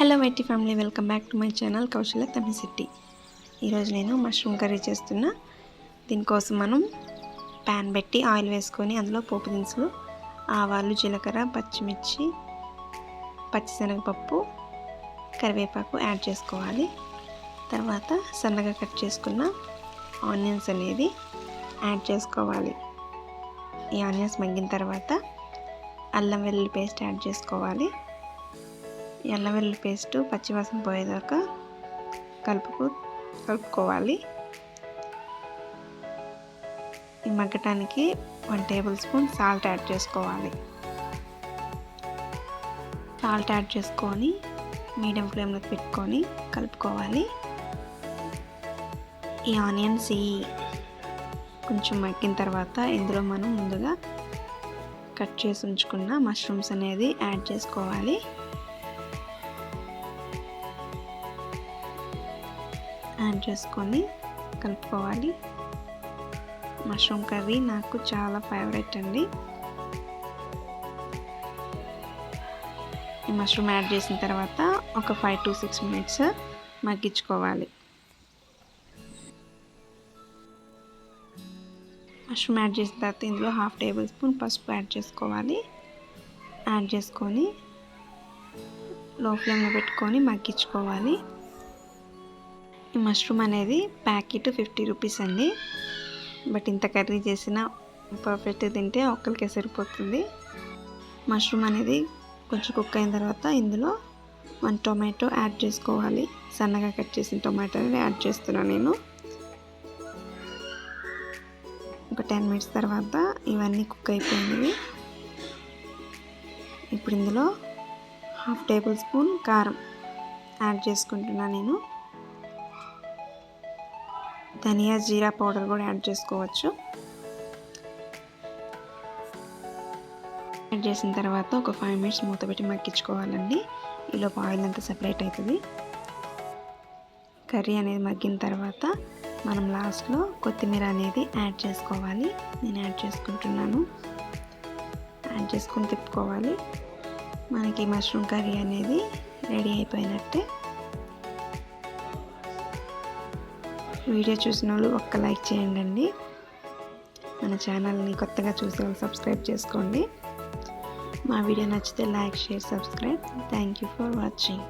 Hello mighty family, welcome back to my channel Kaushalya Tamilsitti. ఈరోజు నేను mushroom curry చేస్తున్నా. దీనికోసం మనం ప్యాన్ పెట్టి ఆయిల్ వేసుకొని అందులో పోపు దినుసులు, ఆవాలు, జీలకర్ర, పచ్చిమిర్చి, పచ్చిశనగపప్పు, కరివేపాకు యాడ్ చేసుకోవాలి. తర్వాత సన్నగా కట్ చేసుకున్న ఆనియన్స్ అనేది యాడ్ చేసుకోవాలి. ఈ ఆనియన్స్ మగ్గిన తర్వాత అల్లం వెల్లుల్లి పేస్ట్ యాడ్ చేసుకోవాలి. ఈ అల్లం వెల్లుల్లి పేస్ట్ పచ్చివాసన పోయేదాకా కలుపుకోవాలి. ఈ మగ్గటానికి 1 టేబుల్ స్పూన్ సాల్ట్ యాడ్ చేసుకోవాలి. సాల్ట్ యాడ్ చేసుకొని మీడియం ఫ్లేమ్లో పెట్టుకొని కలుపుకోవాలి. ఈ ఆనియన్స్ కొంచెం మగ్గిన తర్వాత ఇందులో మనం ముందుగా కట్ చేసి ఉంచుకున్న మష్రూమ్స్ అనేది యాడ్ చేసుకోవాలి. యాడ్ చేసుకొని కలుపుకోవాలి. మష్రూమ్ కర్రీ నాకు చాలా ఫేవరెట్ అండి. ఈ మష్రూమ్ యాడ్ చేసిన తర్వాత ఒక 5 to 6 మినిట్స్ మగ్గించుకోవాలి. మష్రూమ్ యాడ్ చేసిన తర్వాత ఇందులో 1/2 టేబుల్ స్పూన్ పసుపు యాడ్ చేసుకోవాలి. యాడ్ చేసుకొని లో ఫ్లేమ్లో పెట్టుకొని మగ్గించుకోవాలి. ఈ మష్రూమ్ అనేది ప్యాకెట్ 50 రూపీస్ అండి. బట్ ఇంత కర్రీ చేసిన పర్ఫెక్ట్ తింటే ఒక్కరికే సరిపోతుంది. మష్రూమ్ అనేది కొంచెం కుక్ అయిన తర్వాత ఇందులో 1 టొమాటో యాడ్ చేసుకోవాలి. సన్నగా కట్ చేసిన టొమాటోని యాడ్ చేస్తున్నాను నేను. ఒక 10 మినిట్స్ తర్వాత ఇవన్నీ కుక్ అయిపోయినవి. ఇప్పుడు ఇందులో 1/2 టేబుల్ స్పూన్ కారం యాడ్ చేసుకుంటున్నాను నేను. ధనియా, జీరా పౌడర్ కూడా యాడ్ చేసుకోవచ్చు. యాడ్ చేసిన తర్వాత ఒక 5 మినిట్స్ మూత పెట్టి మగ్గించుకోవాలండి. ఈలోపు ఆయిల్ అంతా సెపరేట్ అవుతుంది. కర్రీ అనేది మగ్గిన తర్వాత మనం లాస్ట్లో కొత్తిమీర అనేది యాడ్ చేసుకోవాలి. నేను యాడ్ చేసుకుంటున్నాను. యాడ్ చేసుకొని తిప్పుకోవాలి. మనకి మష్రూమ్ కర్రీ అనేది రెడీ అయిపోయినట్టే. వీడియో చూసిన వాళ్ళు ఒక్క లైక్ చేయండి. మన ఛానల్ని కొత్తగా చూసే వాళ్ళు సబ్స్క్రైబ్ చేసుకోండి. మా వీడియో నచ్చితే like, share, subscribe. Thank you for watching.